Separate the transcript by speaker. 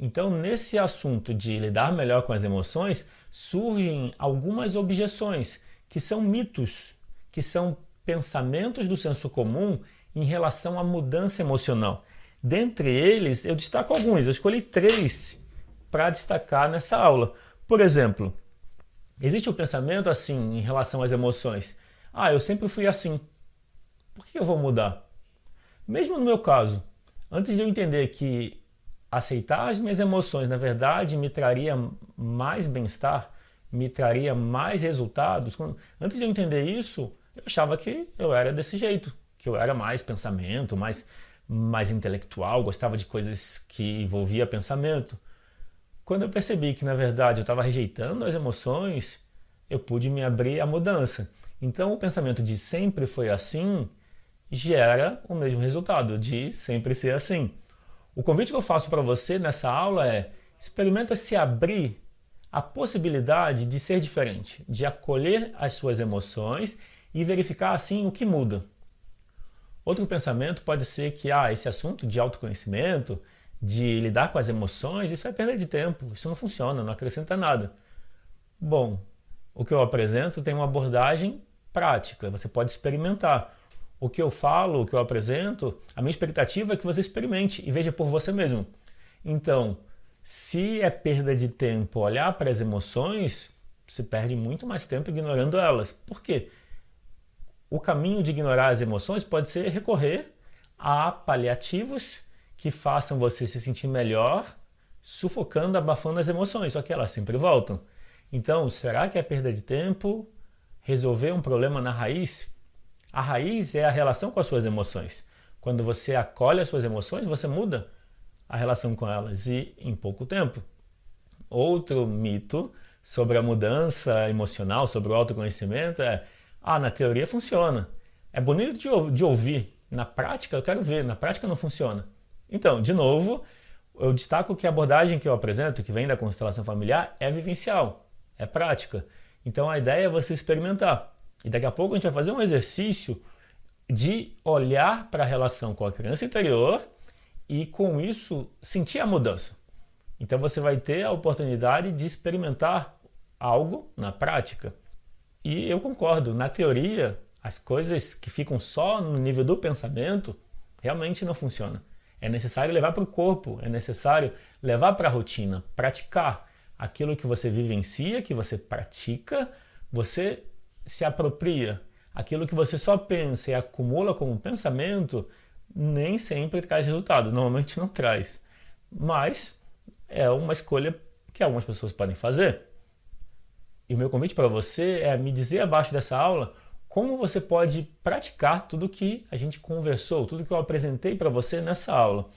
Speaker 1: Então, nesse assunto de lidar melhor com as emoções, surgem algumas objeções, que são mitos, que são pensamentos do senso comum em relação à mudança emocional. Dentre eles, eu destaco alguns, eu escolhi 3 para destacar nessa aula. Por exemplo, existe o pensamento assim em relação às emoções. Eu sempre fui assim, por que eu vou mudar? Mesmo no meu caso, antes de eu entender que aceitar as minhas emoções, na verdade, me traria mais bem-estar, me traria mais resultados. Antes de eu entender isso, eu achava que eu era desse jeito, que eu era mais pensamento, mais intelectual, gostava de coisas que envolvia pensamento. Quando eu percebi que, na verdade, eu estava rejeitando as emoções, eu pude me abrir à mudança. Então, o pensamento de sempre foi assim gera o mesmo resultado, de sempre ser assim. O convite que eu faço para você nessa aula é: experimenta se abrir à possibilidade de ser diferente, de acolher as suas emoções e verificar assim o que muda. Outro pensamento pode ser que esse assunto de autoconhecimento, de lidar com as emoções, isso é perda de tempo, isso não funciona, não acrescenta nada. Bom, o que eu apresento tem uma abordagem prática, você pode experimentar. O que eu falo, o que eu apresento, a minha expectativa é que você experimente e veja por você mesmo. Então, se é perda de tempo olhar para as emoções, você perde muito mais tempo ignorando elas. Por quê? O caminho de ignorar as emoções pode ser recorrer a paliativos que façam você se sentir melhor, sufocando, abafando as emoções, só que elas sempre voltam. Então, será que é perda de tempo resolver um problema na raiz? A raiz é a relação com as suas emoções. Quando você acolhe as suas emoções, você muda a relação com elas e em pouco tempo. Outro mito sobre a mudança emocional, sobre o autoconhecimento é: na teoria funciona. É bonito de ouvir. Na prática, eu quero ver. Na prática não funciona. Então, de novo, eu destaco que a abordagem que eu apresento, que vem da constelação familiar, é vivencial, é prática. Então, a ideia é você experimentar. E daqui a pouco a gente vai fazer um exercício de olhar para a relação com a criança interior e, com isso, sentir a mudança. Então você vai ter a oportunidade de experimentar algo na prática. E eu concordo, na teoria, as coisas que ficam só no nível do pensamento realmente não funcionam. É necessário levar para o corpo, é necessário levar para a rotina, praticar aquilo que você vivencia, que você pratica, você se apropria. Aquilo que você só pensa e acumula como pensamento nem sempre traz resultado, normalmente não traz. Mas é uma escolha que algumas pessoas podem fazer. E o meu convite para você é me dizer abaixo dessa aula como você pode praticar tudo que a gente conversou, tudo que eu apresentei para você nessa aula.